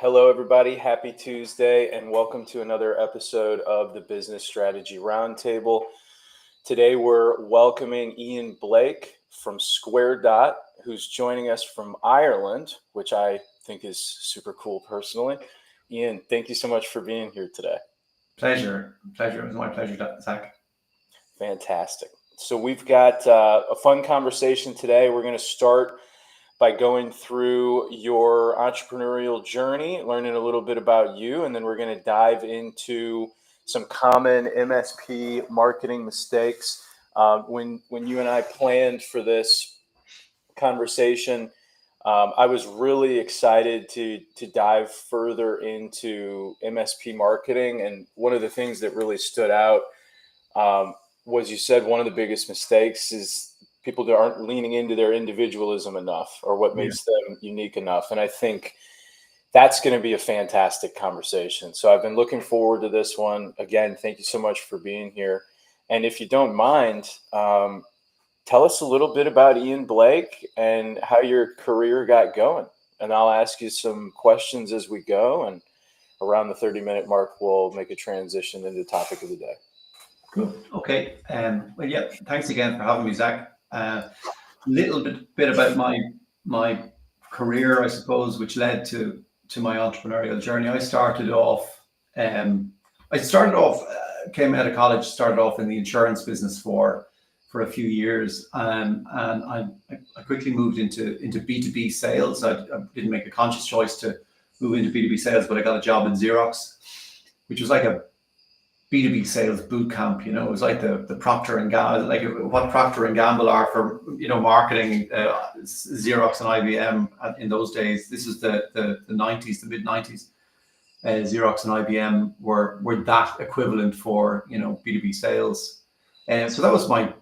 Hello, everybody. Happy Tuesday, and welcome to another episode of the Business Strategy Roundtable. Today, we're welcoming Ian Blake from Squaredot, who's joining us from Ireland, which I think is super cool personally. Ian, thank you so much for being here today. Pleasure. It was my pleasure, Zach. Fantastic. So we've got a fun conversation today. We're going to start by going through your entrepreneurial journey, learning a little bit about you, and then we're going to dive into some common MSP marketing mistakes. When you and I planned for this conversation, I was really excited to dive further into MSP marketing, and one of the things that really stood out was you said one of the biggest mistakes is people that aren't leaning into their individualism enough or what makes them unique enough. And I think that's going to be a fantastic conversation. So I've been looking forward to this one. Again, thank you so much for being here. And if you don't mind, tell us a little bit about Ian Blake and how your career got going. And I'll ask you some questions as we go. And around the 30-minute mark, we'll make a transition into the topic of the day. Cool. Okay. Well, yeah. Thanks again for having me, Zach. Little bit about my career, I suppose, which led to my entrepreneurial journey. I started off. Came out of college, started off in the insurance business for a few years, and I quickly moved into B2B sales. I didn't make a conscious choice to move into B2B sales, but I got a job in Xerox, which was like a B2B sales boot camp. It was like the Procter and Gamble, like what Procter and Gamble are for marketing. Xerox and IBM in those days. This was the 90s, the mid 90s. Xerox and IBM were that equivalent for B2B sales, and so that was my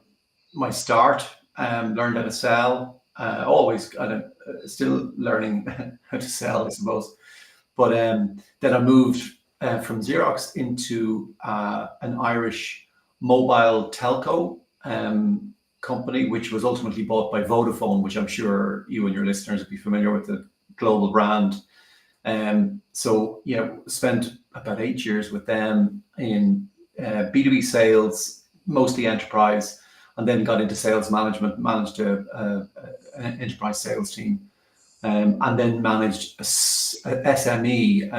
start. Learned how to sell. Always kind of still learning how to sell, I suppose. But then I moved from Xerox into an Irish mobile telco company, which was ultimately bought by Vodafone, which I'm sure you and your listeners will be familiar with, the global brand. So spent about 8 years with them in B2B sales, mostly enterprise, and then got into sales management, managed an enterprise sales team. And then managed a SME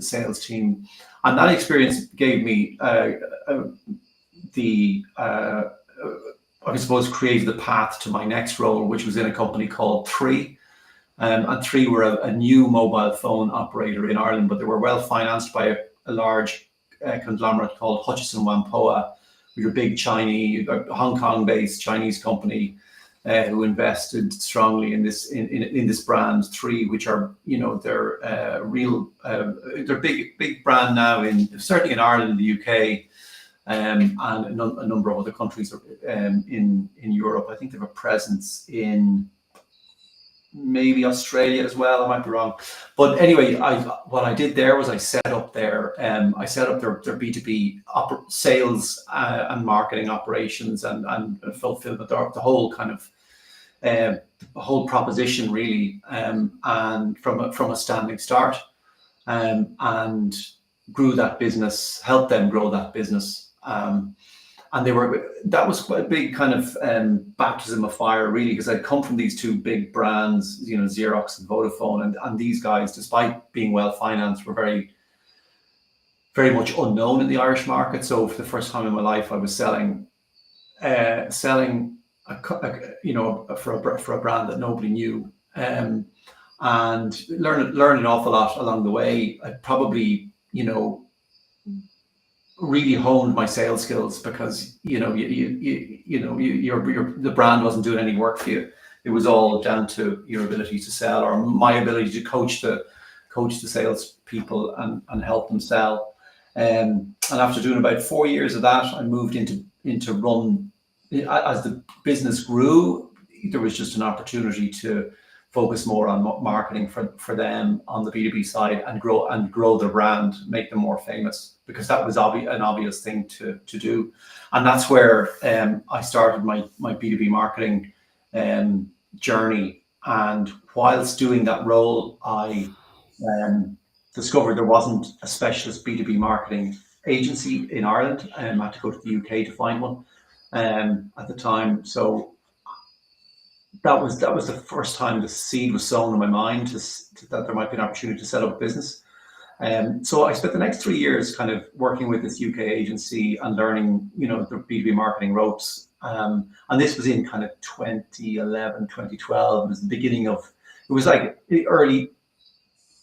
sales team, and that experience gave me I suppose created the path to my next role, which was in a company called Three, and Three were a new mobile phone operator in Ireland, but they were well financed by a large conglomerate called Hutchison Whampoa, which are a big Chinese, Hong Kong-based Chinese company. Who invested strongly in this brand Three, which are they're they're big brand now certainly in Ireland and the UK, and a number of other countries in Europe. I think they have a presence in maybe Australia as well. I might be wrong, but anyway, what I did there was I set up their B2B sales and marketing operations and fulfillment, the whole kind of the whole proposition really, and from a standing start, and grew that business, helped them grow that business, and that was quite a big kind of baptism of fire really, because I'd come from these two big brands, Xerox and Vodafone, and these guys, despite being well financed, were very, very much unknown in the Irish market. So for the first time in my life, I was selling for a brand that nobody knew, and learn an awful lot along the way. I probably really honed my sales skills, because the brand wasn't doing any work for you. It was all down to your ability to sell, or my ability to coach the sales people and help them sell. And after doing about 4 years of that, I moved into run. As the business grew, there was just an opportunity to focus more on marketing for them on the B2B side, and grow their brand, make them more famous, because that was an obvious thing to do. And that's where I started my B2B marketing journey. And whilst doing that role, I discovered there wasn't a specialist B2B marketing agency in Ireland. I had to go to the UK to find one at the time. So that was the first time the seed was sown in my mind that there might be an opportunity to set up a business. So I spent the next 3 years kind of working with this UK agency and learning, the B2B marketing ropes. And this was in kind of 2011, 2012. It was the beginning of, it was like the early,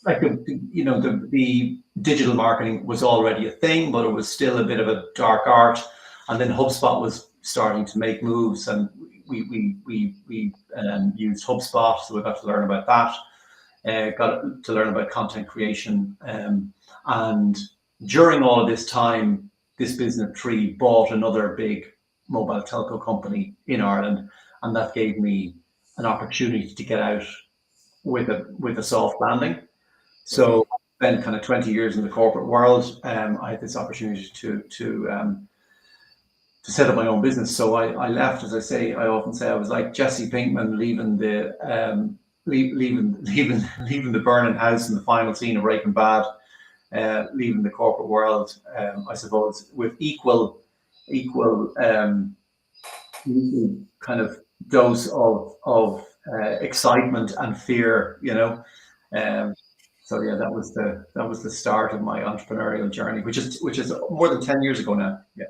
like the digital marketing was already a thing, but it was still a bit of a dark art. And then HubSpot was starting to make moves, and we used HubSpot, so we got to learn about that. Got to learn about content creation, and during all of this time, this business tree bought another big mobile telco company in Ireland, and that gave me an opportunity to get out with a soft landing. So then, kind of 20 years in the corporate world, I had this opportunity to set up my own business. So I left, as I often say, I was like Jesse Pinkman leaving the leaving the burning house in the final scene of Breaking Bad, leaving the corporate world, I suppose, with equal kind of dose of excitement and fear, So yeah, that was the start of my entrepreneurial journey, which is more than 10 years ago now. Yeah.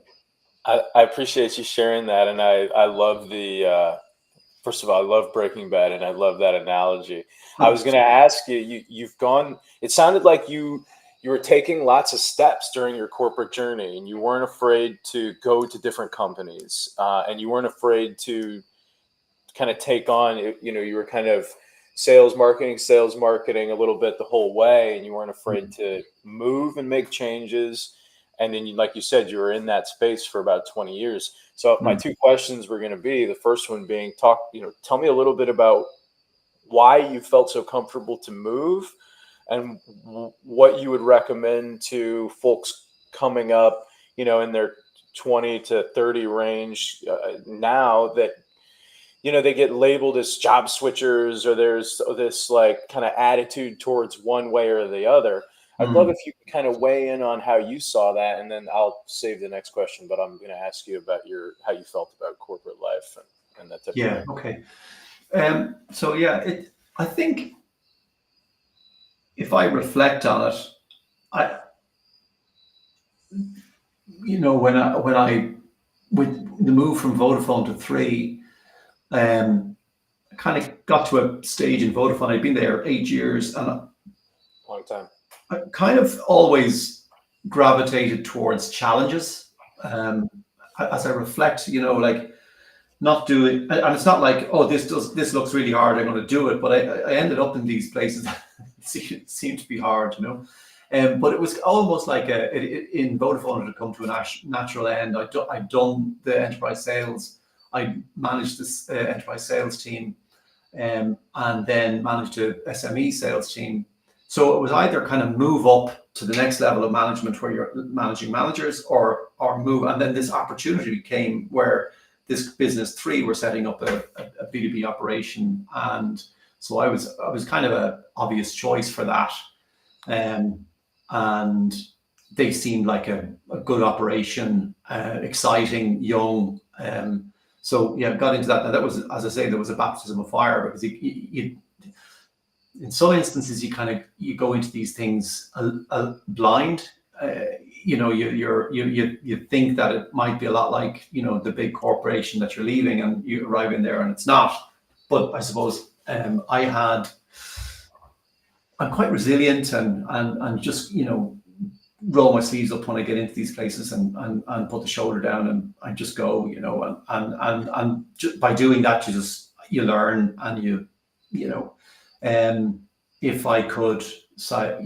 I appreciate you sharing that, and I love the first of all, I love Breaking Bad, and I love that analogy. I was going to ask you, you've gone. It sounded like you were taking lots of steps during your corporate journey, and you weren't afraid to go to different companies, and you weren't afraid to kind of take on. You were kind of sales marketing a little bit the whole way, and you weren't afraid to move and make changes. And then, like you said, you were in that space for about 20 years. So my two questions were going to be, the first one being, tell me a little bit about why you felt so comfortable to move, and what you would recommend to folks coming up, in their 20 to 30 range now that, they get labeled as job switchers, or there's this like kind of attitude towards one way or the other. I'd love if you could kind of weigh in on how you saw that, and then I'll save the next question, but I'm going to ask you about how you felt about corporate life and that type of thing. Yeah. Okay. So yeah, I think if I reflect on it, with the move from Vodafone to Three, I kind of got to a stage in Vodafone. I'd been there 8 years, and Long time. I kind of always gravitated towards challenges. As I reflect, like not doing, and it's not like, oh, this looks really hard, I'm going to do it. But I ended up in these places that seemed to be hard, but it was almost like in Vodafone it had come to a natural end. I'd done the enterprise sales. I managed this enterprise sales team, and then managed a SME sales team. So it was either kind of move up to the next level of management where you're managing managers, or move. And then this opportunity came where this business Three were setting up a B2B operation. And so I was kind of an obvious choice for that. And they seemed like a good operation, exciting, young. So yeah, got into that. And that was, as I say, there was a baptism of fire, because you in some instances you go into these things blind. You think that it might be a lot like the big corporation that you're leaving, and you arrive in there and it's not. But I suppose I'm quite resilient, and just roll my sleeves up when I get into these places, and put the shoulder down, and I just go, and just by doing that you learn, and if I could say,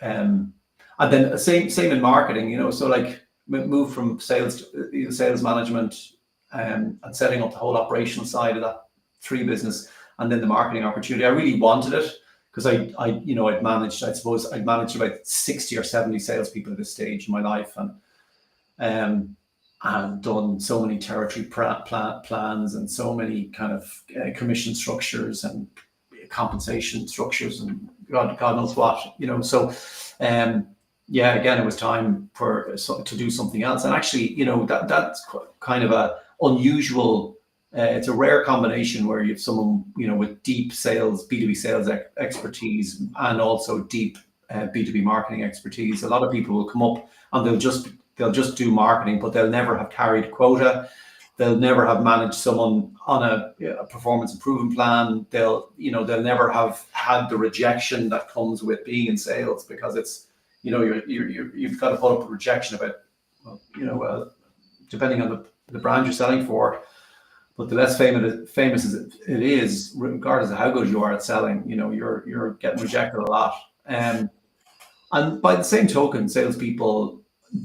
and then same in marketing, so like move from sales to sales management, and setting up the whole operational side of that Three business, and then the marketing opportunity. I really wanted it, because I'd managed about 60 or 70 salespeople at this stage in my life, and done so many territory plans, and so many kind of commission structures, and compensation structures and God knows what, So, again, it was time to do something else. And actually, that's kind of a unusual. It's a rare combination where you have someone, with deep sales, B2B sales expertise, and also deep B2B marketing expertise. A lot of people will come up and they'll just do marketing, but they'll never have carried quota. They'll never have managed someone on a performance improvement plan. They'll never have had the rejection that comes with being in sales, because it's, you've got to put up a rejection about, depending on the brand you're selling for. But the less famous as it is, regardless of how good you are at selling, you're getting rejected a lot. And by the same token, salespeople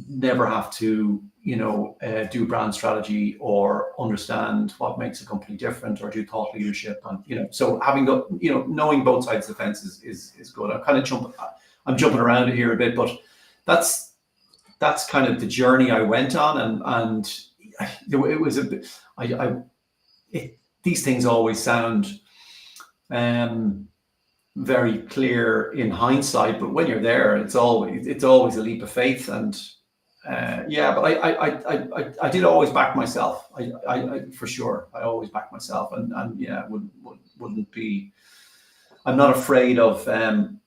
never have to, do brand strategy or understand what makes a company different or do thought leadership. And, so having knowing both sides of the fence is good. I'm jumping around here a bit, but that's kind of the journey I went on. And it was a bit, these things always sound very clear in hindsight, but when you're there, it's always a leap of faith. And but I did always back myself. I for sure, I always back myself, and wouldn't be. I'm not afraid of. I'm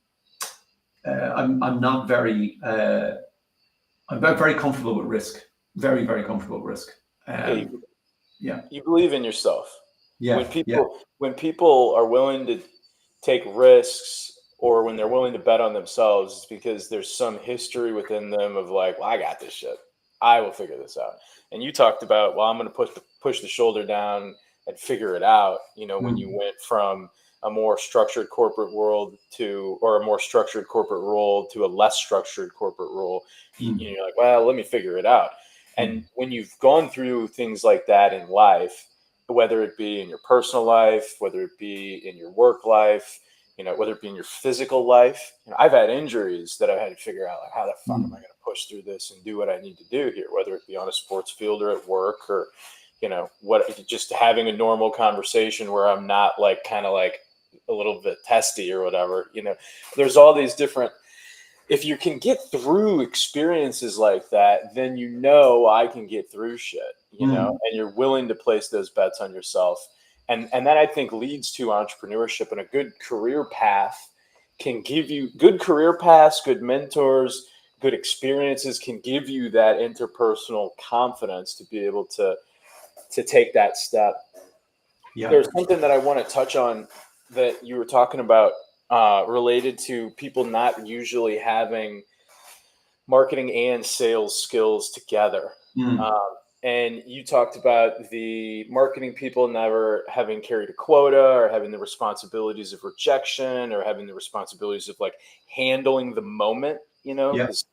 not very. I'm very comfortable with risk. Very, very comfortable with risk. You believe in yourself. Yeah. When people are willing to take risks, or when they're willing to bet on themselves, it's because there's some history within them of like, well, I got this shit. I will figure this out. And you talked about, well, I'm going to push the shoulder down and figure it out. When you went from a more structured corporate world or a more structured corporate role to a less structured corporate role, you're like, well, let me figure it out. And when you've gone through things like that in life, whether it be in your personal life, whether it be in your work life, whether it be in your physical life, I've had injuries that I've had to figure out, like, how the fuck am I going to push through this and do what I need to do here, whether it be on a sports field or at work, or, just having a normal conversation where I'm not like kind of like a little bit testy or whatever. There's all these different. If you can get through experiences like that, then I can get through shit, and you're willing to place those bets on yourself. And that, I think, leads to entrepreneurship, and a good career path can give you good career paths, good mentors, good experiences can give you that interpersonal confidence to be able to take that step. Yeah. There's something that I want to touch on that you were talking about, related to people not usually having marketing and sales skills together. And you talked about the marketing people never having carried a quota, or having the responsibilities of rejection, or having the responsibilities of like handling the moment, because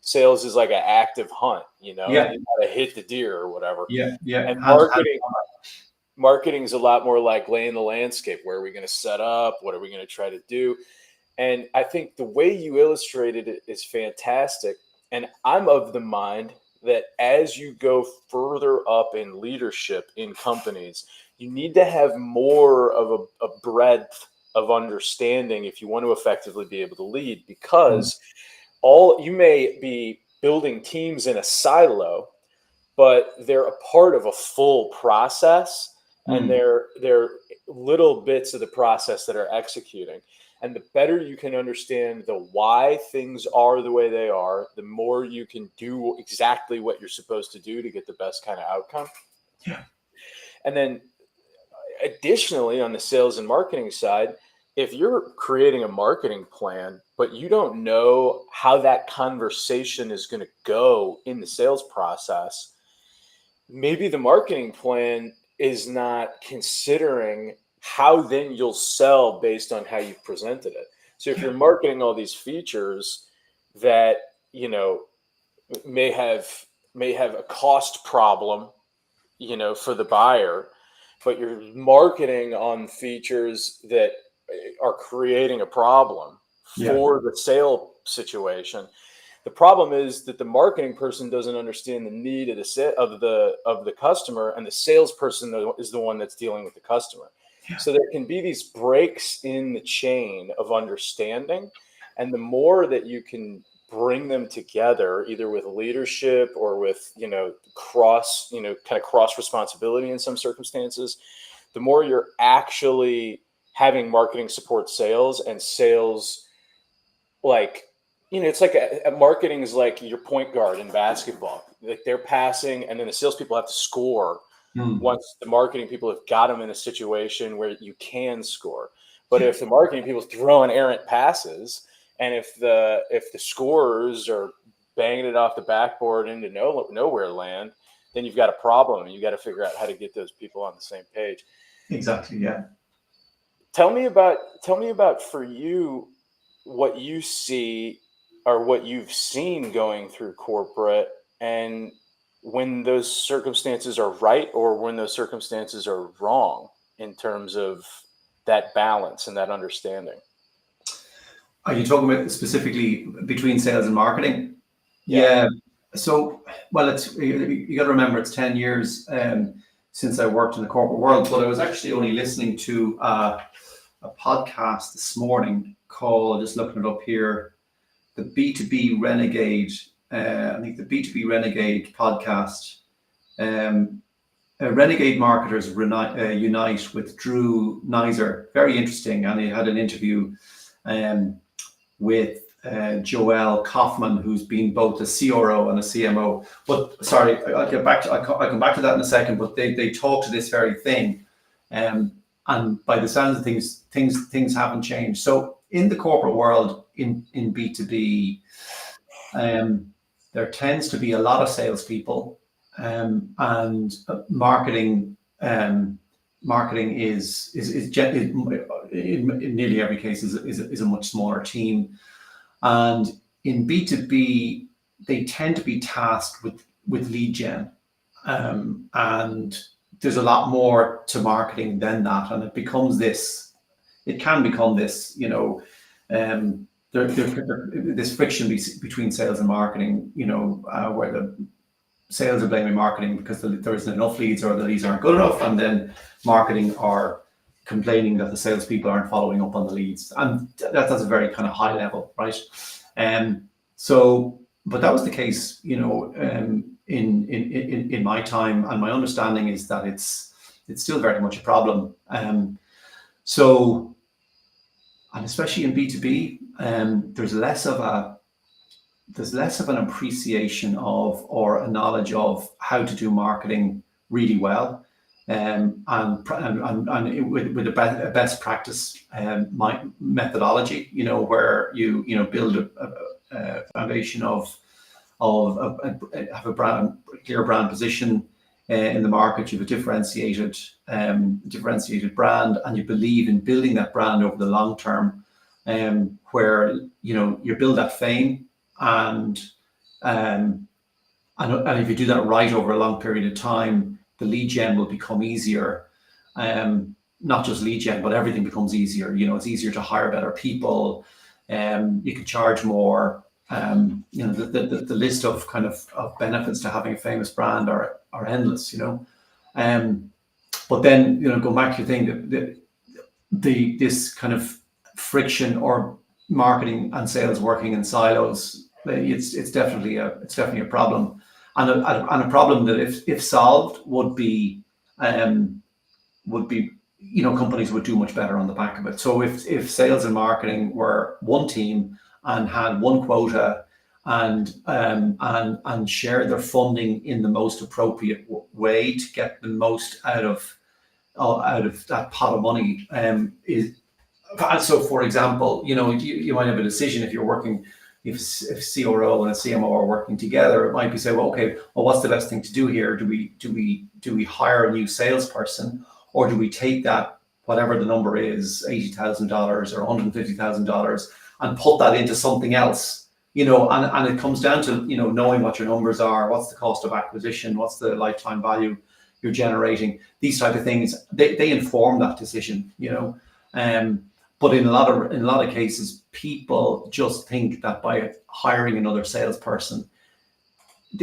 sales is like an active hunt, you gotta hit the deer or whatever. And marketing is a lot more like laying the landscape. Where are we going to set up? What are we going to try to do? And I think the way you illustrated it is fantastic. And I'm of the mind that as you go further up in leadership in companies, you need to have more of a breadth of understanding if you want to effectively be able to lead, because you may be building teams in a silo, but they're a part of a full process. And they're little bits of the process that are executing. And the better you can understand the why things are the way they are, the more you can do exactly what you're supposed to do to get the best kind of outcome. Yeah. And then additionally, on the sales and marketing side, if you're creating a marketing plan, but you don't know how that conversation is going to go in the sales process, maybe the marketing plan is not considering how then you'll sell based on how you've presented it. So if you're marketing all these features that, may have a cost problem, for the buyer, but you're marketing on features that are creating a problem for the sale situation. The problem is that the marketing person doesn't understand the need of the customer, and the salesperson is the one that's dealing with the customer. So there can be these breaks in the chain of understanding. And the more that you can bring them together, either with leadership or with, kind of cross responsibility in some circumstances, the more you're actually having marketing support sales, and sales, like, it's like a marketing is like your point guard in basketball. Like, they're passing, and then the salespeople have to score once the marketing people have got them in a situation where you can score. But if the marketing people throwing errant passes, and if the scorers are banging it off the backboard into nowhere land, then you've got a problem, and you got to figure out how to get those people on the same page. Exactly. Yeah. Tell me about for you, what you see or what you've seen going through corporate, and when those circumstances are right or when those circumstances are wrong in terms of that balance and that understanding. Are you talking about specifically between sales and marketing? Yeah. So, well, you got to remember, it's 10 years since I worked in the corporate world, but I was actually only listening to a podcast this morning called, just looking it up here, the B2B Renegade. I think the B2B Renegade podcast. Renegade Marketers Unite with Drew Nizer. Very interesting, and he had an interview with Joel Kaufman, who's been both a CRO and a CMO. But sorry, I'll come back to that in a second. But they talk to this very thing, and by the sounds of things haven't changed. So in the corporate world, in B2B, there tends to be a lot of salespeople, and marketing is in nearly every case is a much smaller team. And in B2B, they tend to be tasked with lead gen, and there's a lot more to marketing than that, and it can become this, this friction between sales and marketing, where the sales are blaming marketing because there isn't enough leads, or the leads aren't good enough, and then marketing are complaining that the salespeople aren't following up on the leads, and that's a very kind of high level, right? But that was the case, in my time, and my understanding is that it's still very much a problem. And especially in B2B, there's less of an appreciation of, or a knowledge of, how to do marketing really well, and with a best practice methodology, where you build a foundation of have a clear brand position in the market. You have a differentiated brand, and you believe in building that brand over the long term, where you build that fame, and if you do that right over a long period of time, the lead gen will become easier. Not just lead gen, but everything becomes easier. It's easier to hire better people. You can charge more. The list of kind of benefits to having a famous brand are endless. But then go back to the thing that this kind of friction, or marketing and sales working in silos, it's definitely a problem, and a problem that if solved would be companies would do much better on the back of it. So if sales and marketing were one team and had one quota, and share their funding in the most appropriate way to get the most out of that pot of money, so for example, you might have a decision if you're working. If CRO and a CMO are working together, it might be say, well, what's the best thing to do here? Do we hire a new salesperson, or do we take that, whatever the number is, $80,000 or $150,000, and put that into something else? And it comes down to knowing what your numbers are, what's the cost of acquisition, what's the lifetime value you're generating. These type of things, they inform that decision. But in a lot of cases, people just think that by hiring another salesperson,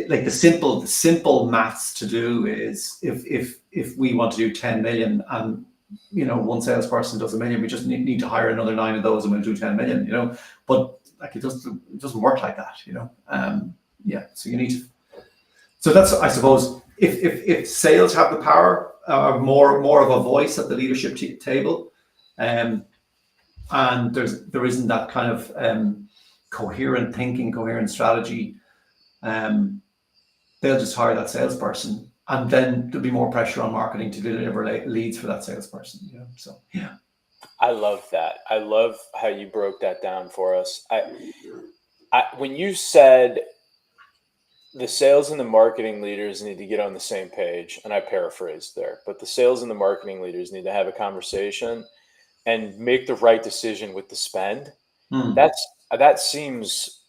like the simple maths to do is, if we want to do 10 million and one salesperson does $1 million. We just need to hire another 9 of those and we'll do 10 million. But like it doesn't work like that. So you need to. So that's, I suppose, if sales have the power, more of a voice at the leadership table, and there isn't that kind of coherent thinking, coherent strategy, they'll just hire that salesperson, and then there'll be more pressure on marketing to deliver leads for that salesperson. So yeah. I love that. I love how you broke that down for us. When you said the sales and the marketing leaders need to get on the same page, and I paraphrased there, but the sales and the marketing leaders need to have a conversation and make the right decision with the spend. That seems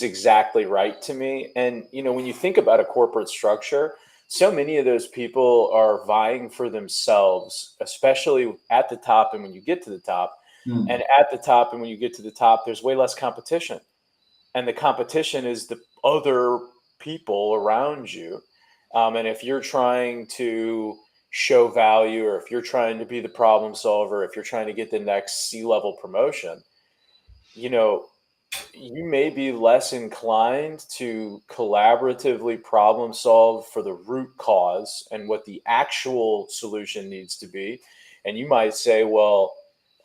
exactly right to me. And when you think about a corporate structure, so many of those people are vying for themselves, especially at the top and when you get to the top. And at the top and when you get to the top, there's way less competition. And the competition is the other people around you. And if you're trying to show value, or if you're trying to be the problem solver, if you're trying to get the next C-level promotion, you may be less inclined to collaboratively problem solve for the root cause and what the actual solution needs to be. And you might say, well,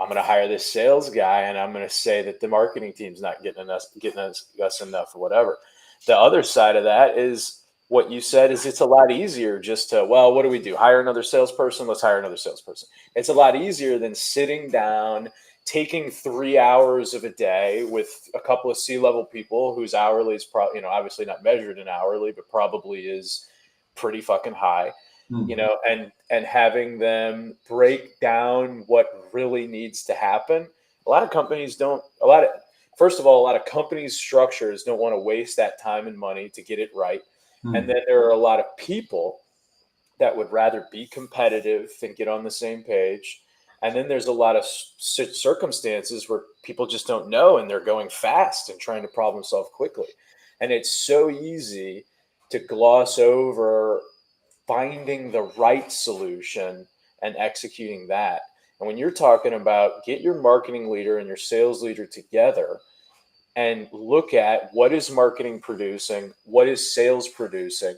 I'm going to hire this sales guy and I'm going to say that the marketing team's not getting us enough or whatever. The other side of that is what you said is it's a lot easier just to, well, what do we do? Hire another salesperson? Let's hire another salesperson. It's a lot easier than sitting down, taking 3 hours of a day with a couple of C-level people whose hourly is probably, obviously not measured in hourly, but probably is pretty fucking high, and having them break down what really needs to happen. A lot of companies first of all, a lot of companies' structures don't want to waste that time and money to get it right. And then there are a lot of people that would rather be competitive than get on the same page. And then there's a lot of circumstances where people just don't know and they're going fast and trying to problem solve quickly. And it's so easy to gloss over finding the right solution and executing that. And when you're talking about get your marketing leader and your sales leader together and look at what is marketing producing, what is sales producing.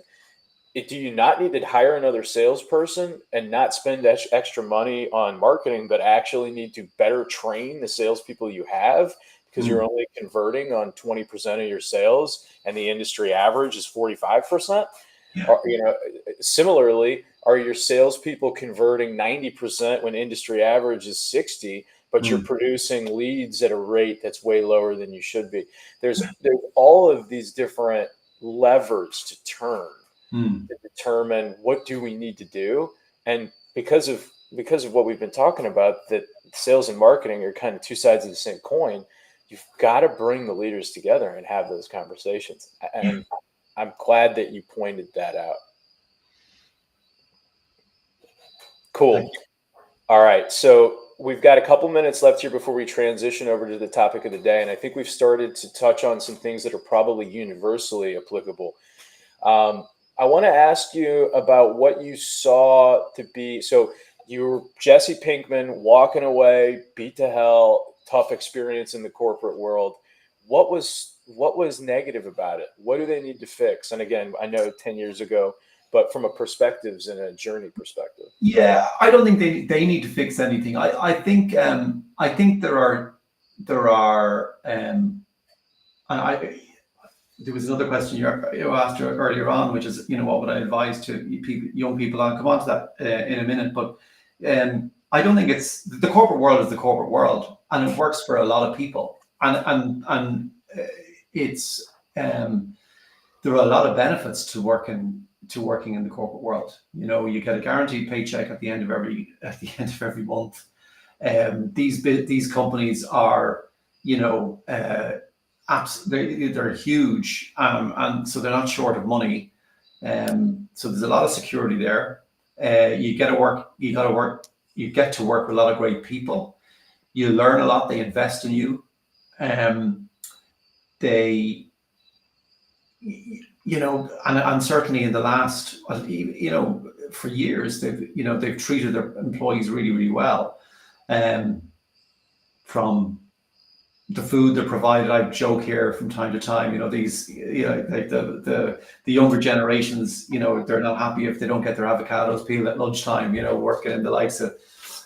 Do you not need to hire another salesperson and not spend extra money on marketing, but actually need to better train the salespeople you have because you're only converting on 20% of your sales and the industry average is 45%? Or, similarly, are your salespeople converting 90% when industry average is 60%? But you're producing leads at a rate that's way lower than you should be. There's all of these different levers to turn to determine what do we need to do. And because of what we've been talking about, that sales and marketing are kind of two sides of the same coin, you've got to bring the leaders together and have those conversations. And I'm glad that you pointed that out. Cool. All right. So we've got a couple minutes left here before we transition over to the topic of the day. And I think we've started to touch on some things that are probably universally applicable. I want to ask you about what you saw to be. So you were Jesse Pinkman walking away, beat to hell, tough experience in the corporate world. What was negative about it? What do they need to fix? And again, I know 10 years ago, but from a perspectives and a journey perspective. Yeah, I don't think they need to fix anything. I think there are there was another question you asked earlier on, which is what would I advise to young people? I'll come on to that in a minute, but I don't think it's the corporate world is the corporate world, and it works for a lot of people, and it's there are a lot of benefits to working in the corporate world. You get a guaranteed paycheck at the end of every month. These companies are, they're huge, and so they're not short of money. So there's a lot of security there. You get to work with a lot of great people. You learn a lot. They invest in you. And certainly in the last, for years, they've treated their employees really, really well. From the food they're provided, I joke here from time to time, like the younger generations, they're not happy if they don't get their avocados peeled at lunchtime, working in the likes of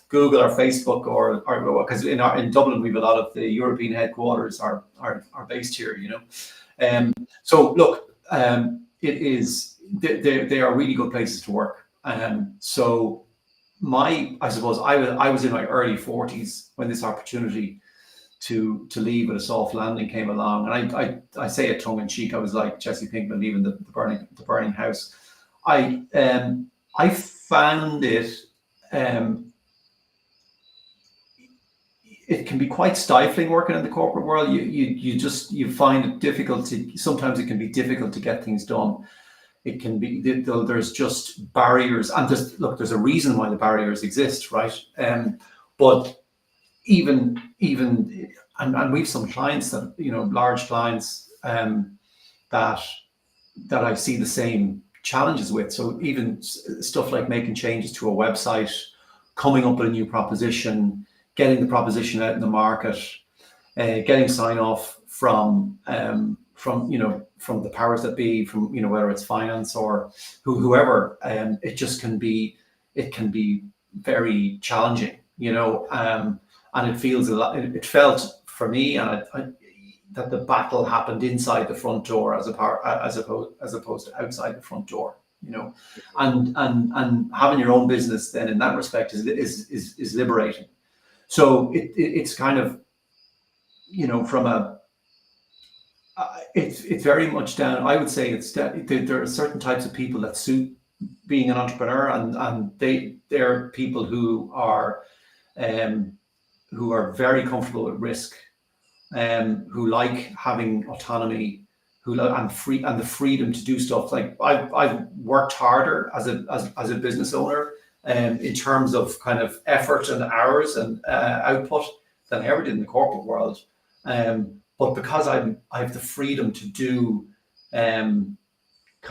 Google or Facebook, or because in Dublin we've a lot of the European headquarters are based here, So look, it is they are really good places to work. So I suppose I was in my early 40s when this opportunity to leave with a soft landing came along, and I say it tongue in cheek. I was like Jesse Pinkman leaving the burning house. I found it. It can be quite stifling working in the corporate world. You find it difficult sometimes it can be difficult to get things done. It can be, there's just barriers, and there's a reason why the barriers exist, right? But even and we've some clients that, large clients, that I see the same challenges with. So even stuff like making changes to a website, coming up with a new proposition, getting the proposition out in the market, getting sign off from the powers that be, from whether it's finance or whoever, it can be very challenging, and it felt for me, and that the battle happened inside the front door as opposed to outside the front door, and having your own business then in that respect is liberating. So it's kind of, from a, it's very much down. I would say there are certain types of people that suit being an entrepreneur, and they're people who are very comfortable with risk, who like having autonomy, and the freedom to do stuff. Like I've worked harder as a business owner, in terms of kind of effort and hours and output than I ever did in the corporate world. But because I have the freedom to do kind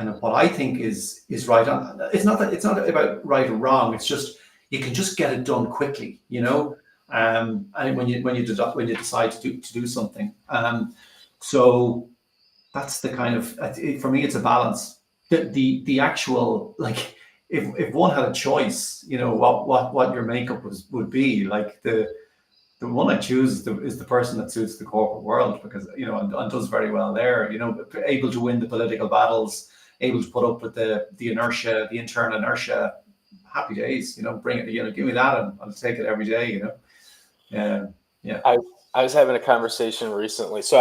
of what I think is right. It's not about right or wrong. It's just you can just get it done quickly, and when you decide to do something. So that's the kind of, for me, it's a balance. The actual, like, if one had a choice, what your makeup would be, like the one I choose is the person that suits the corporate world, because and does very well there, able to win the political battles, able to put up with the inertia, the internal inertia. Happy days, bring it, give me that, and I'll take it every day, Yeah. I was having a conversation recently, so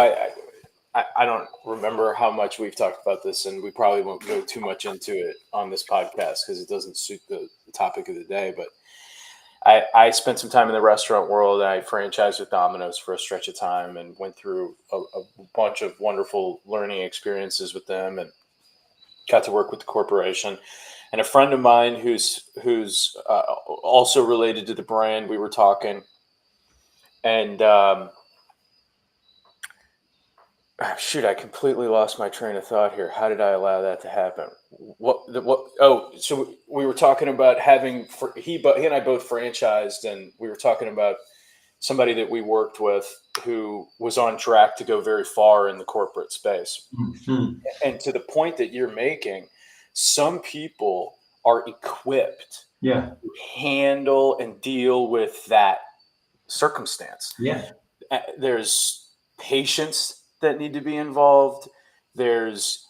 I don't remember how much we've talked about this, and we probably won't go too much into it on this podcast because it doesn't suit the topic of the day. But I spent some time in the restaurant world. I franchised with Domino's for a stretch of time and went through a bunch of wonderful learning experiences with them, and got to work with the corporation. And a friend of mine who's also related to the brand, we were talking, and I completely lost my train of thought here. How did I allow that to happen? So we were talking about he and I both franchised, and we were talking about somebody that we worked with who was on track to go very far in the corporate space. Mm-hmm. And to the point that you're making, some people are equipped to handle and deal with that circumstance. Yeah. There's patience that need to be involved. There's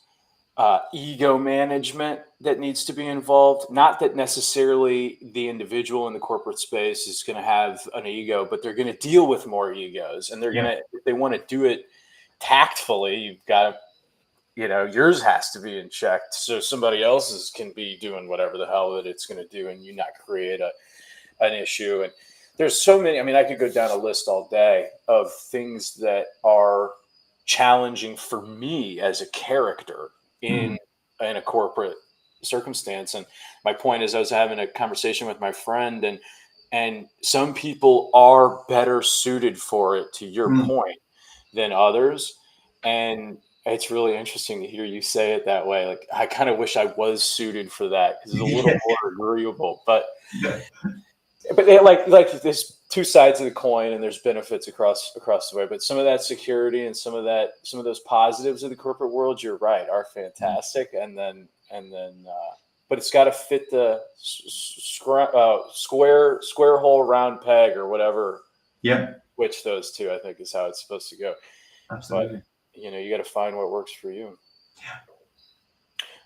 ego management that needs to be involved. Not that necessarily the individual in the corporate space is going to have an ego, but they're going to deal with more egos, and they're going to, if they want to do it tactfully, you've got to, yours has to be in check, so somebody else's can be doing whatever the hell that it's going to do, and you not create an issue. And there's so many. I mean, I could go down a list all day of things that are challenging for me as a character in a corporate circumstance. And my point is, I was having a conversation with my friend, and some people are better suited for it, to your point, than others. And It's really interesting to hear you say it that way. Like, I kind of wish I was suited for that because it's a little Yeah, more agreeable. But yeah, like there's two sides of the coin, and there's benefits across the way. But some of that security and some of those positives of the corporate world, you're right, are fantastic. But it's got to fit the square hole round peg or whatever. yeah, Which those two, I think, is how it's supposed to go. But absolutely. you got to find what works for you.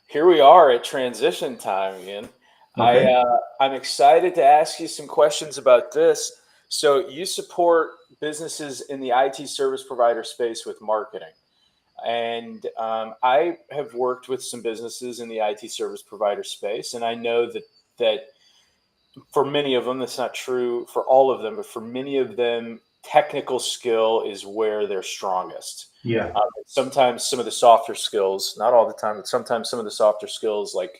Here we are at transition time again. Okay. I'm excited to ask you some questions about this. So you support businesses in the IT service provider space with marketing, and I have worked with some businesses in the IT service provider space, and I know that for many of them, that's not true for all of them, but for many of them, technical skill is where they're strongest. Yeah. Sometimes some of the softer skills, not all the time, but sometimes some of the softer skills like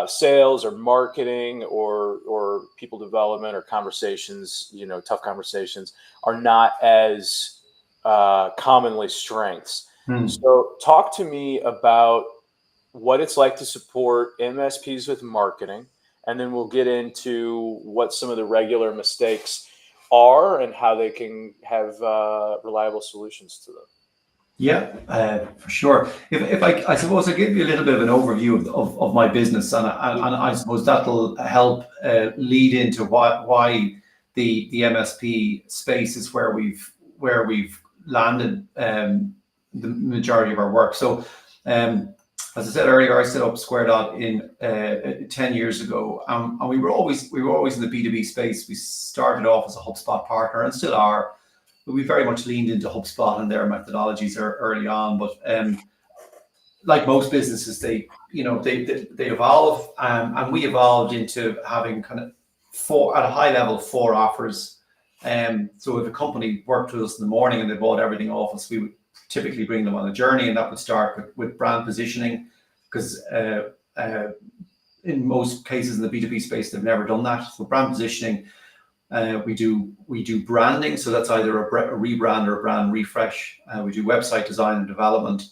sales or marketing or people development or conversations, tough conversations are not as commonly strengths. Hmm. So talk to me about what it's like to support MSPs with marketing, and then we'll get into what some of the regular mistakes are and how they can have reliable solutions to them. Yeah, for sure. If I suppose I give you a little bit of an overview of my business, and I suppose that'll help lead into why the MSP space is where we've landed the majority of our work. So, as I said earlier, I set up Squaredot in 10 years ago, and we were always in the B2B space. We started off as a HubSpot partner and still are. We very much leaned into HubSpot and their methodologies early on, but like most businesses, they evolve, and we evolved into having kind of at a high level, four offers. So if a company worked with us in the morning and they bought everything off us, we would typically bring them on a journey, and that would start with brand positioning, because in most cases in the B2B space, they've never done that. So brand positioning. We do branding, so that's either a rebrand or a brand refresh. We do website design and development,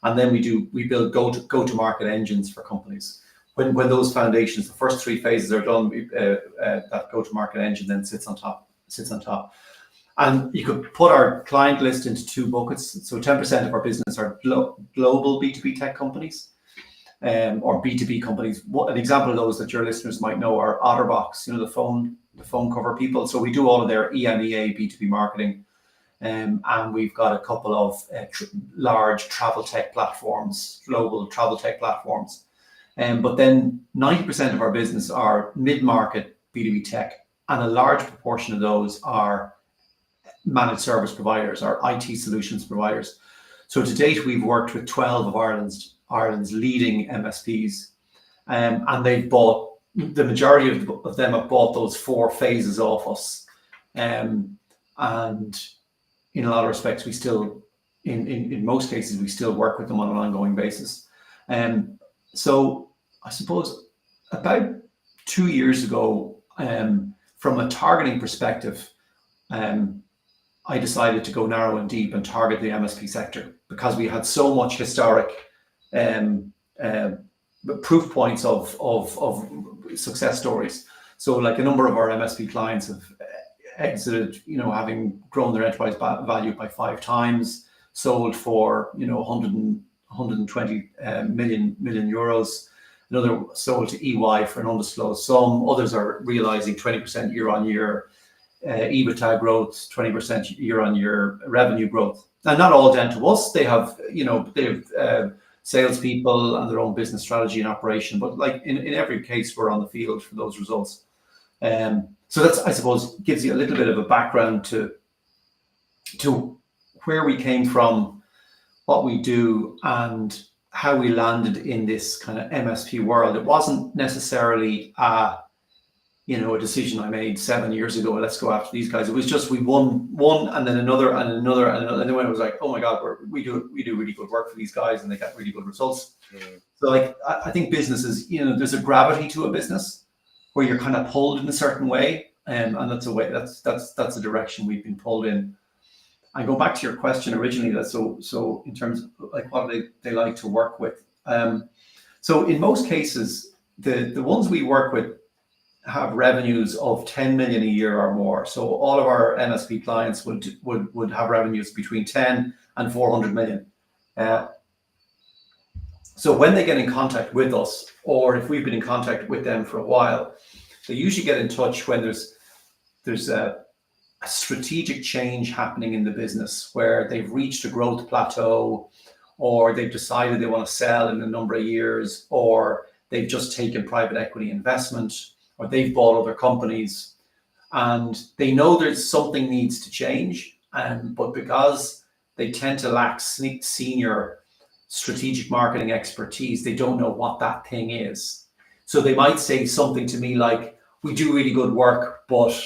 and then we build go to market engines for companies. When those foundations, the first three phases are done, that go to market engine then sits on top. And you could put our client list into two buckets. So 10% of our business are global B2B tech companies, or B2B companies. An example of those that your listeners might know are OtterBox, the phone cover people. So we do all of their EMEA B2B marketing. And we've got a couple of large travel tech platforms, global travel tech platforms. But then 90% of our business are mid-market B2B tech, and a large proportion of those are managed service providers, or IT solutions providers. So to date, we've worked with 12 of Ireland's leading MSPs, and they've bought, the majority of them have bought those four phases off us. And in a lot of respects, we still, in most cases, we still work with them on an ongoing basis. So I suppose about 2 years ago, from a targeting perspective, I decided to go narrow and deep and target the MSP sector, because we had so much historic proof points of success stories. So like a number of our MSP clients have exited, having grown their enterprise value by 5 times, sold for 120 million euros. Another sold to EY for an undisclosed sum. Others are realizing 20% year-on-year EBITDA growth, 20% year-on-year revenue growth. And not all down to us. They have salespeople and their own business strategy and operation. But like in every case, we're on the field for those results. So that's, I suppose, gives you a little bit of a background to where we came from, what we do, and how we landed in this kind of MSP world. It wasn't necessarily a decision I made 7 years ago. Let's go after these guys. It was just we won one, and then another, and another, and another. And then when it was like, oh my God, we do really good work for these guys, and they get really good results. Mm. So like I think businesses, there's a gravity to a business where you're kind of pulled in a certain way, and that's a way that's the direction we've been pulled in. I go back to your question originally. That so in terms of like what they like to work with. So in most cases, the ones we work with have revenues of 10 million a year or more. So all of our MSP clients would have revenues between 10 and 400 million. So when they get in contact with us, or if we've been in contact with them for a while, they usually get in touch when there's a strategic change happening in the business where they've reached a growth plateau, or they've decided they want to sell in a number of years, or they've just taken private equity investment, or they've bought other companies, and they know there's something needs to change, but because they tend to lack senior strategic marketing expertise, they don't know what that thing is. So they might say something to me like, we do really good work, but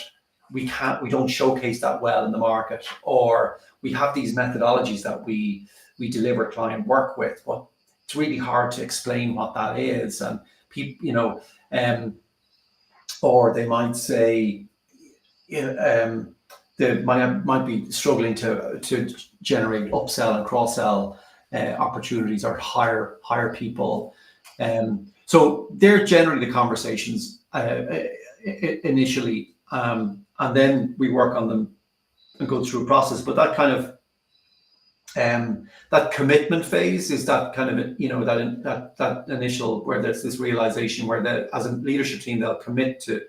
we don't showcase that well in the market, or we have these methodologies that we deliver client work with, but it's really hard to explain what that is. And people, or they might say, they might be struggling to generate upsell and cross-sell opportunities, or hire people. So they're generally the conversations initially, and then we work on them and go through a process. But that kind of that commitment phase is that kind of, that initial, where there's this realization where as a leadership team they'll commit to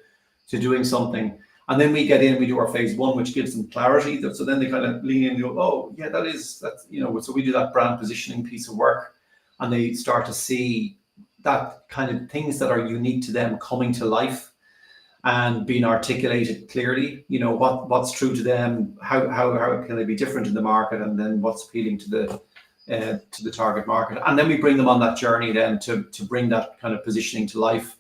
doing something, and then we get in, we do our phase one, which gives them clarity. So then they kind of lean in and go, oh yeah, that's so we do that brand positioning piece of work, and they start to see that kind of things that are unique to them coming to life and being articulated clearly. What's true to them, how can they be different in the market, and then what's appealing to the target market. And then we bring them on that journey then to bring that kind of positioning to life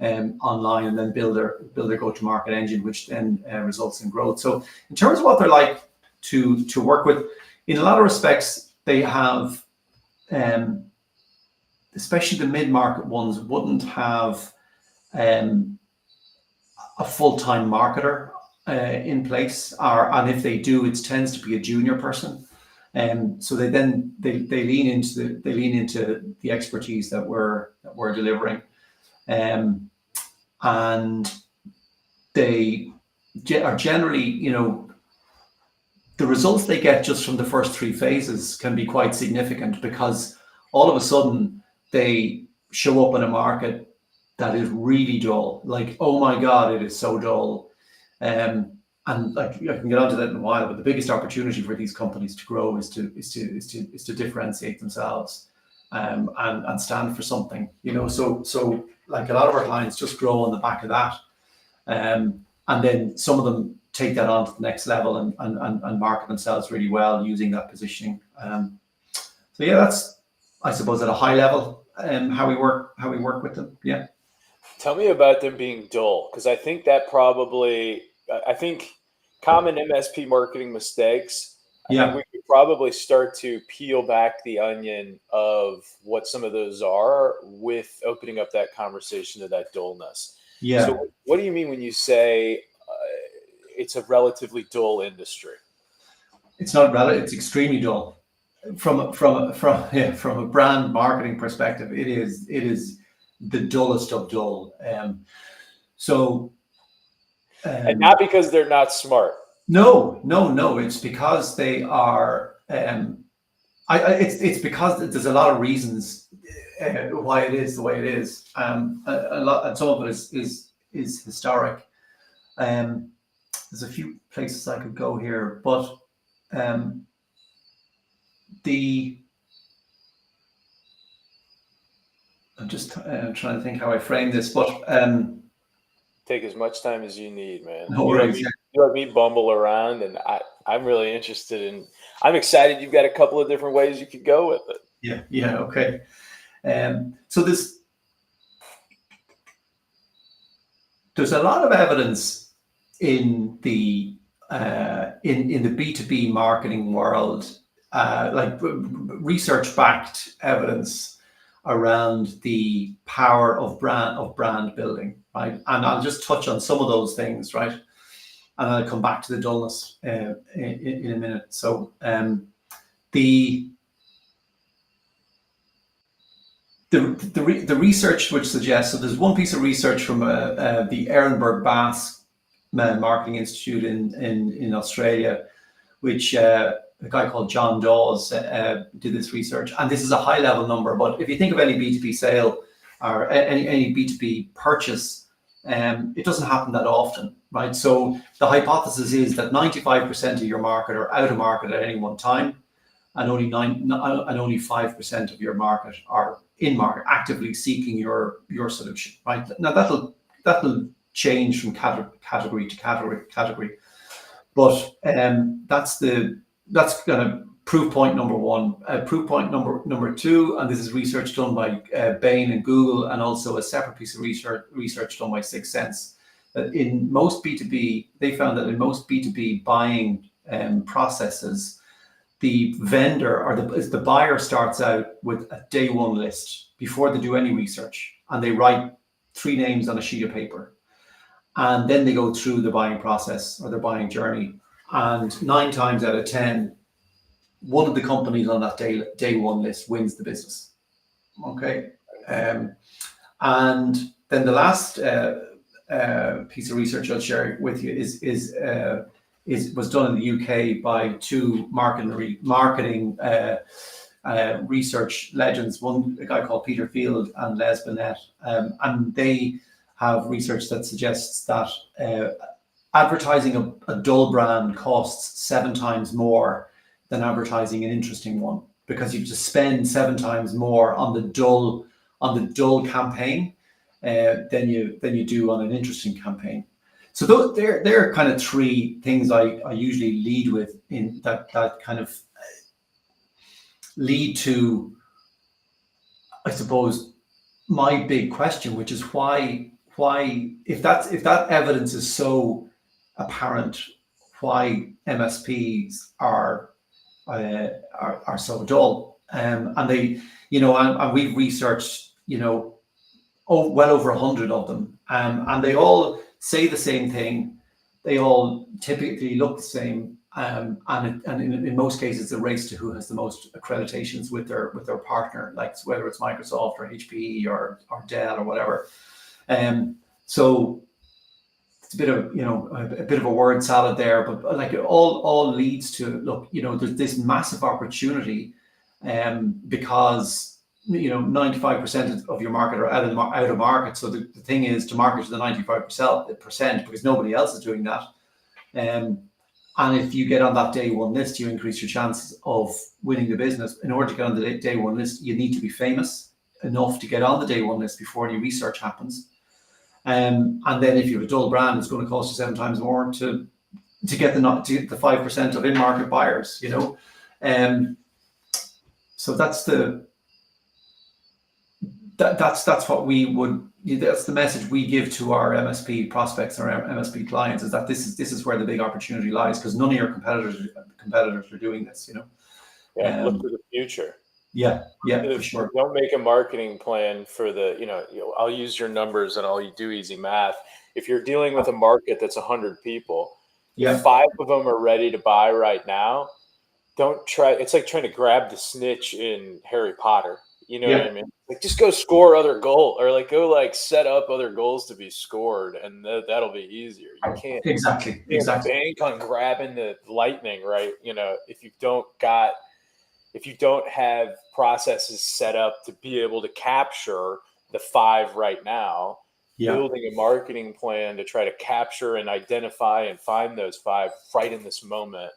online, and then build their go-to-market engine, which then results in growth. So in terms of what they're like to work with, in a lot of respects, they have, especially the mid-market ones, wouldn't have a full-time marketer in place, and if they do, it tends to be a junior person. So they lean into the expertise that we're delivering. And they are generally, the results they get just from the first three phases can be quite significant, because all of a sudden they show up in a market that is really dull. Like, oh my God, it is so dull. And like, I can get onto that in a while, but the biggest opportunity for these companies to grow is to differentiate themselves, and stand for something. So like a lot of our clients just grow on the back of that, and then some of them take that on to the next level and market themselves really well using that positioning. So yeah, that's, I suppose, at a high level, how we work with them. Yeah. Tell me about them being dull, because I think common MSP marketing mistakes. Yeah. I think we could probably start to peel back the onion of what some of those are with opening up that conversation to that dullness. Yeah. So what do you mean when you say it's a relatively dull industry? It's not it's extremely dull. From a brand marketing perspective, it is the dullest of dull. And not because they're not smart. No. It's because they are. It's because there's a lot of reasons why it is the way it is. A lot, and some of it is historic. There's a few places I could go here, but I'm just trying to think how I frame this, but take as much time as you need, man. No worries. You let me bumble around, and I'm really interested in. I'm excited. You've got a couple of different ways you could go with it. Yeah. Okay. So there's a lot of evidence in the B2B marketing world, like research-backed evidence around the power of brand building, right? And I'll just touch on some of those things, right? and I'll come back to the dullness in a minute. So the research which suggests, so there's one piece of research from the Ehrenberg Bass Marketing Institute in Australia, which a guy called John Dawes did this research, and this is a high level number, but if you think of any B2B sale or any B2B purchase, it doesn't happen that often, right? So the hypothesis is that 95% of your market are out of market at any one time, and only 5% of your market are in market, actively seeking your solution, right? Now that'll change from category to category, but that's kind of proof point number one. Proof point number two, and this is research done by Bain and Google, and also a separate piece of research done by Sixth Sense. That in most B2B, they found that in most B2B buying processes, the vendor or the buyer starts out with a day one list before they do any research, and they write 3 names on a sheet of paper, and then they go through the buying process or their buying journey. And 9 times out of 10, one of the companies on that day one list wins the business. Okay, and then the last piece of research I'll share with you was done in the UK by 2 marketing research legends, a guy called Peter Field and Les Binet, and they have research that suggests that advertising a dull brand costs 7 times more than advertising an interesting one, because you just spend 7 times more on the dull campaign than you do on an interesting campaign. So they're kind of 3 things I usually lead with in that kind of lead to, I suppose, my big question, which is why if that evidence is so apparent, why MSPs are so dull, and they, and we've researched, well over 100 of them, and they all say the same thing. They all typically look the same, and in most cases, it's a race to who has the most accreditations with their partner, like whether it's Microsoft or HPE or Dell or whatever. So it's a bit of a word salad there, but like it all leads to, look, there's this massive opportunity, because 95% of your market are out of market. So the thing is to market to the 95%, because nobody else is doing that. And if you get on that day one list, you increase your chances of winning the business. In order to get on the day one list, you need to be famous enough to get on the day one list before any research happens. And then if you have a dull brand, it's going to cost you 7 times more to get the 5% of in-market buyers. So that's what we would. That's the message we give to our MSP prospects or our MSP clients, is that this is where the big opportunity lies, because none of your competitors are doing this. Yeah, look to the future. Yeah, for sure. Don't make a marketing plan for I'll use your numbers and I'll do easy math. If you're dealing with a market that's 100 people, if 5 of them are ready to buy right now, don't try. It's like trying to grab the snitch in Harry Potter. You know what I mean? Like, just go score other goal, or go set up other goals to be scored, and that'll be easier. You can't exactly bank on grabbing the lightning, right? If you don't have processes set up to be able to capture the 5 right now, building a marketing plan to try to capture and identify and find those 5 right in this moment,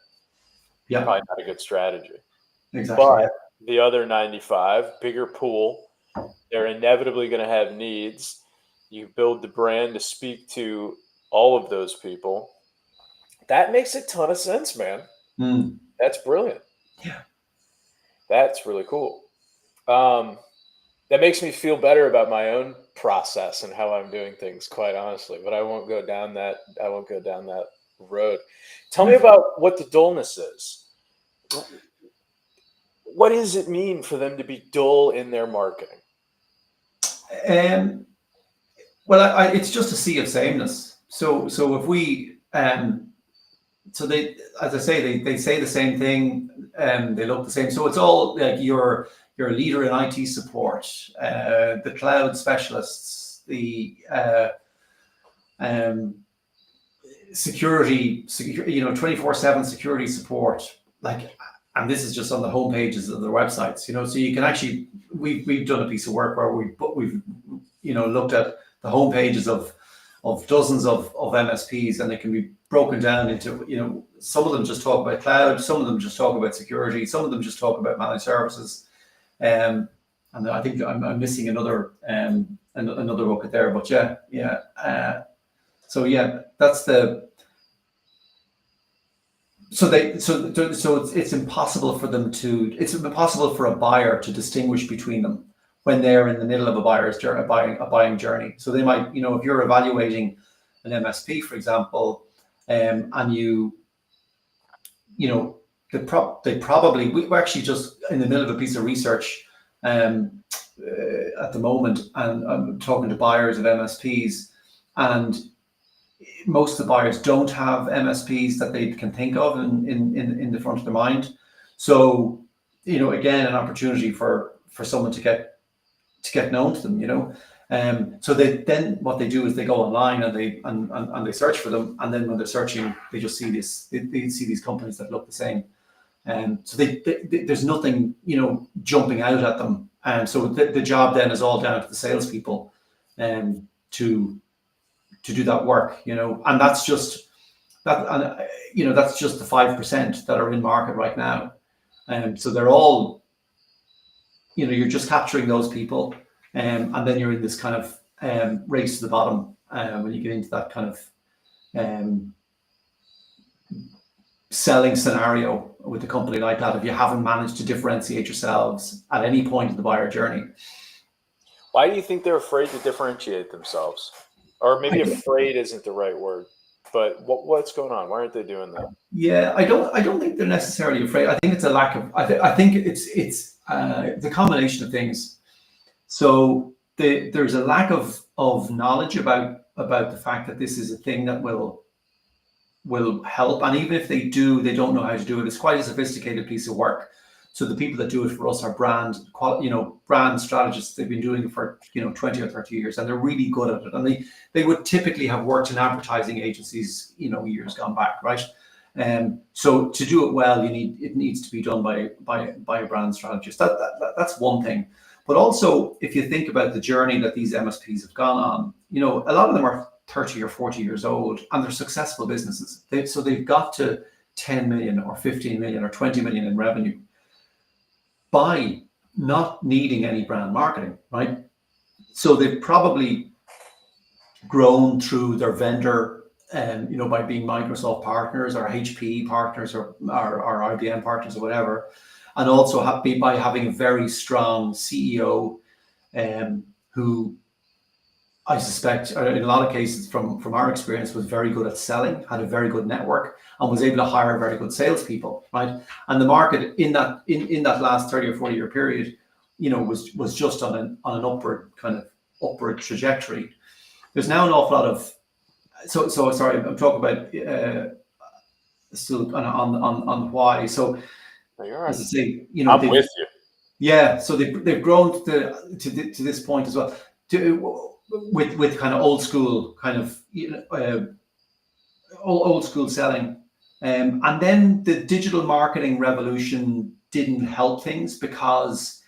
probably not a good strategy. Exactly. But the other 95, bigger pool, they're inevitably going to have needs. You build the brand to speak to all of those people. That makes a ton of sense, man. That's brilliant. Yeah. That's really cool. That makes me feel better about my own process and how I'm doing things, quite honestly. But I won't go down that road. Tell me about what the dullness is. What does it mean for them to be dull in their marketing? Well, it's just a sea of sameness. So if we so they, as I say, they say the same thing, and they look the same. So it's all like you're a leader in IT support, the cloud specialists, the security, 24/7 security support, like, and this is just on the home pages of their websites, so you can actually, we've done a piece of work where we've looked at the home pages of dozens of MSPs, and they can be broken down into, some of them just talk about cloud, some of them just talk about security, some of them just talk about managed services, and I think I'm missing another bucket there, but so yeah, that's the. So it's impossible for them to. It's impossible for a buyer to distinguish between them when they're in the middle of a buying journey. So they might, if you're evaluating an MSP, for example, and they probably, we're actually just in the middle of a piece of research at the moment, and I'm talking to buyers of MSPs, and most of the buyers don't have MSPs that they can think of in the front of their mind. So, again, an opportunity for someone to get known to them, so then what they do is they go online and they search for them, and then when they're searching, they just see they see these companies that look the same, so there's nothing jumping out at them, and so the job then is all down to the salespeople to do that work, and that's just that, and that's just the 5% that are in market right now, and so they're all, you're just capturing those people, and then you're in this kind of race to the bottom when you get into that kind of selling scenario with a company like that, if you haven't managed to differentiate yourselves at any point in the buyer journey. Why do you think they're afraid to differentiate themselves? Or maybe afraid isn't the right word, but what's going on? Why aren't they doing that? Yeah, I don't think they're necessarily afraid. I think it's a lack of. I think it's the combination of things. So there's a lack of knowledge about the fact that this is a thing that will help, and even if they do, they don't know how to do it. It's quite a sophisticated piece of work. So the people that do it for us are brand strategists. They've been doing it for 20 or 30 years, and they're really good at it. And they would typically have worked in advertising agencies, years gone back, right? So to do it well, it needs to be done by a brand strategist. That's one thing. But also, if you think about the journey that these MSPs have gone on, a lot of them are 30 or 40 years old, and they're successful businesses. So they've got to 10 million or 15 million or 20 million in revenue by not needing any brand marketing, right? So they've probably grown through their vendor, by being Microsoft partners or HP partners or IBM partners or whatever, and also by having a very strong CEO, who I suspect, in a lot of cases, from our experience, was very good at selling, had a very good network, and was able to hire very good salespeople, right? And the market in that last 30 or 40 year period, was just on an upward trajectory. There's now an awful lot of, so sorry, I'm talking about still on why. So as I say, I'm with you. Yeah, so they've grown to this point as well. With kind of old school old school selling, and then the digital marketing revolution didn't help things because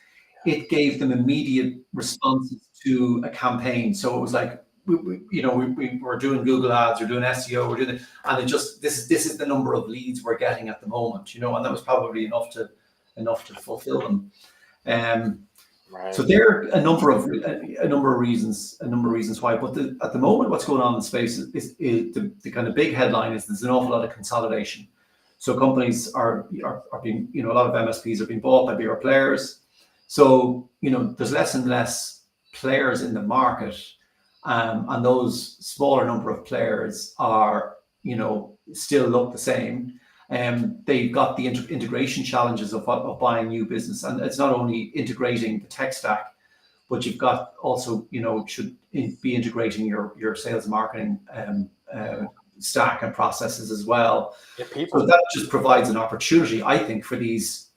it gave them immediate responses to a campaign. So it was like we were doing Google ads, we're doing SEO, we're doing it, and this is the number of leads we're getting at the moment, and that was probably enough to fulfill them. Right. So there are a number of reasons why. But at the moment, what's going on in the space is the kind of big headline is there's an awful lot of consolidation. So companies are being, a lot of MSPs are being bought by bigger players. So there's less and less players in the market, and those smaller number of players are still look the same. They've got the integration challenges of buying new business, and it's not only integrating the tech stack, but you've got also should be integrating your sales marketing stack and processes as well. Yeah, people. So that just provides an opportunity, I think, for these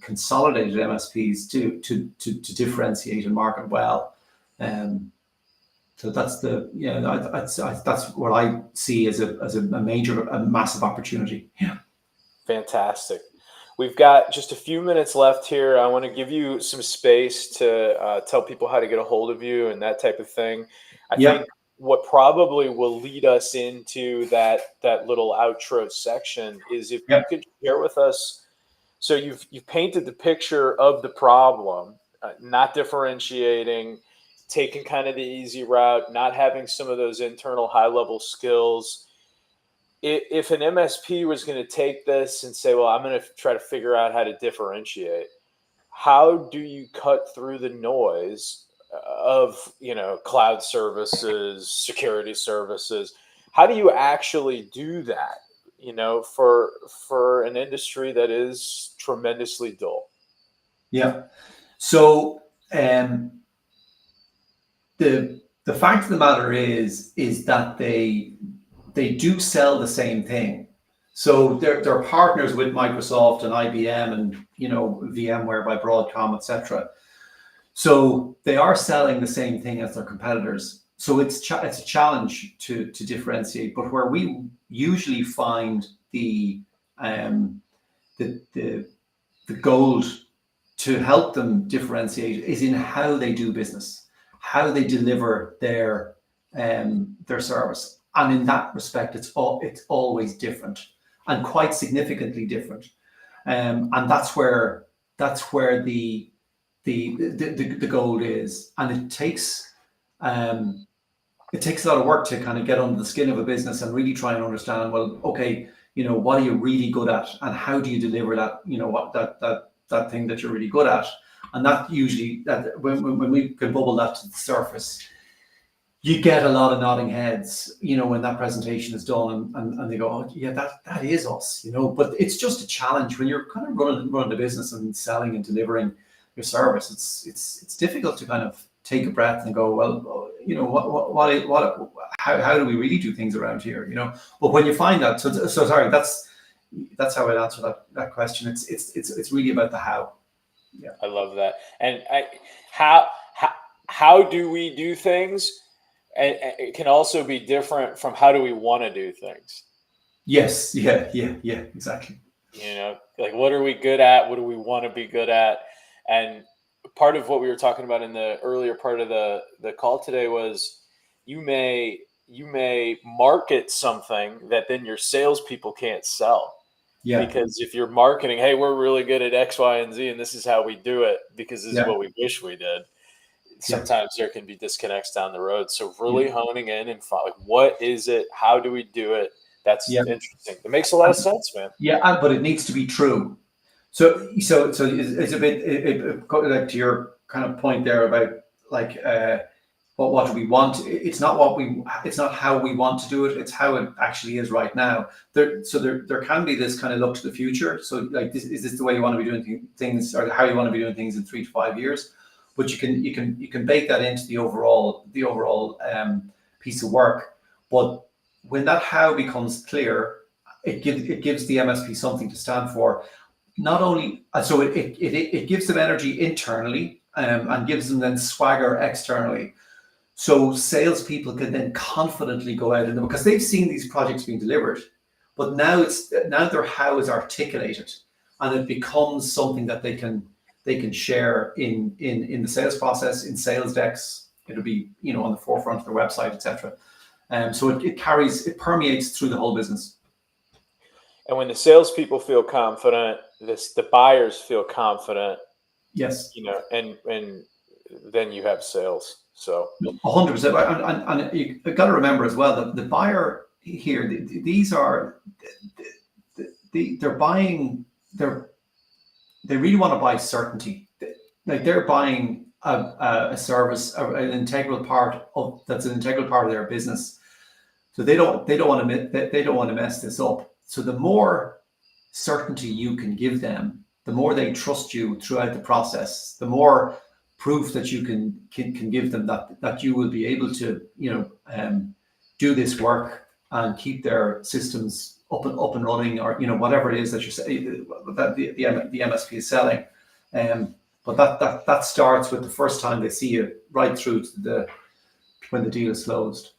consolidated MSPs to differentiate and market well. So that's that's what I see as a massive opportunity. Yeah. Fantastic. We've got just a few minutes left here. I want to give you some space to tell people how to get a hold of you and that type of thing. I think what probably will lead us into that little outro section is if you could share with us. So you've painted the picture of the problem, not differentiating, taking kind of the easy route, not having some of those internal high-level skills. If an MSP was going to take this and say, well, I'm going to try to figure out how to differentiate, how do you cut through the noise of, cloud services, security services? How do you actually do that, for an industry that is tremendously dull? Yeah. So the fact of the matter is that they do sell the same thing. So they're partners with Microsoft and IBM and VMware by Broadcom, etc. So they are selling the same thing as their competitors. So it's a challenge to differentiate. But where we usually find the gold to help them differentiate is in how they do business, how they deliver their service. And in that respect, it's always different and quite significantly different. And that's where the gold is. And it takes a lot of work to kind of get under the skin of a business and really try and understand, well, okay, what are you really good at and how do you deliver that, what that thing that you're really good at. And that usually, when we can bubble that to the surface, you get a lot of nodding heads, when that presentation is done and they go, oh, yeah, that is us, but it's just a challenge when you're kind of running the business and selling and delivering your service. It's difficult to kind of take a breath and go, well, how do we really do things around here, But when you find that, so sorry, that's how I'd answer that question. It's really about the how. Yeah, I love that. And how do we do things? And it can also be different from how do we want to do things. Yes. Yeah, exactly. Like what are we good at? What do we want to be good at? And part of what we were talking about in the earlier part of the call today was you may market something that then your salespeople can't sell. Yeah. Because if you're marketing, hey, we're really good at X, Y, and Z, and this is how we do it because this is what we wish we did. Sometimes there can be disconnects down the road. So really honing in and like, what is it? How do we do it? That's interesting. It makes a lot of sense, man. Yeah, but it needs to be true. So it's a bit like to your kind of point there about like what do we want? It's not how we want to do it. It's how it actually is right now. There can be this kind of look to the future. So like, is this the way you want to be doing things, or how you want to be doing things in 3 to 5 years? But you can bake that into the overall piece of work. But when that how becomes clear, it gives the MSP something to stand for. Not only so it gives them energy internally and gives them then swagger externally. So salespeople can then confidently go out because they've seen these projects being delivered, but now their how is articulated, and it becomes something that they can share in the sales process, in sales decks. It'll be on the forefront of their website, etc. So it permeates through the whole business. And when the salespeople feel confident, the buyers feel confident. Yes. And then you have sales. So 100%. And you've got to remember as well that the buyer here, they're buying. They really want to buy certainty. Like they're buying a service, an integral part of their business. So they don't want to mess this up. So the more certainty you can give them, the more they trust you throughout the process. The more proof that you can give them that you will be able to do this work and keep their systems up and running, or whatever it is that you're saying that the MSP is selling. But that starts with the first time they see you, right through to when the deal is closed,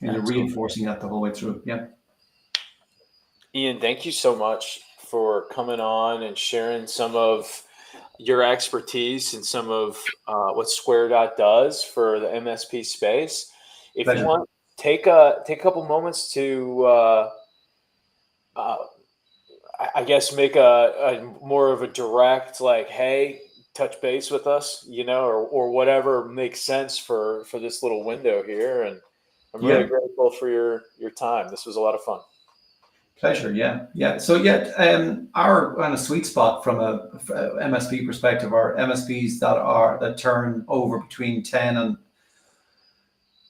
and you're reinforcing that the whole way through. Yeah. Ian, thank you so much for coming on and sharing some of your expertise and some of what Squaredot does for the MSP space. If Pleasure. you want, take a couple moments to, I guess, make a more of a direct, like, hey, touch base with us, or whatever makes sense for this little window here. And I'm really grateful for your time. This was a lot of fun. Pleasure. Yeah. So our kind of sweet spot from a MSP perspective are MSPs that turn over between 10 and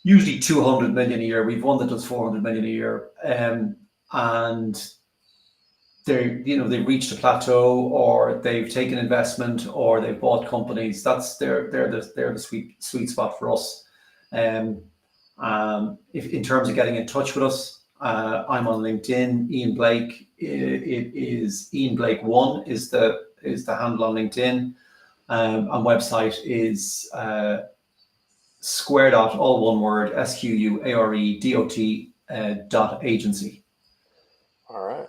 usually 200 million a year. We've one that does 400 million a year, and they've reached a plateau, or they've taken investment, or they've bought companies. They're the sweet spot for us. If in terms of getting in touch with us, I'm on LinkedIn, Ian Blake. It is Ian Blake 1 is the handle on LinkedIn. And website is Squaredot, all one word, SQUAREDOT .agency. All right.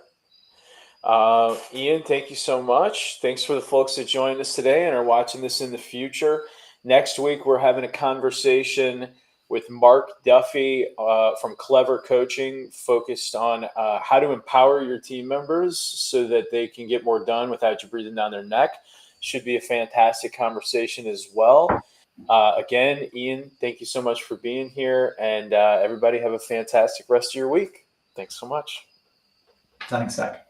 Ian, thank you so much. Thanks for the folks that joined us today and are watching this in the future. Next week, we're having a conversation with Mark Duffy from Clever Coaching, focused on how to empower your team members so that they can get more done without you breathing down their neck. Should be a fantastic conversation as well. Again, Ian, thank you so much for being here, and everybody have a fantastic rest of your week. Thanks so much. Thanks, Zach.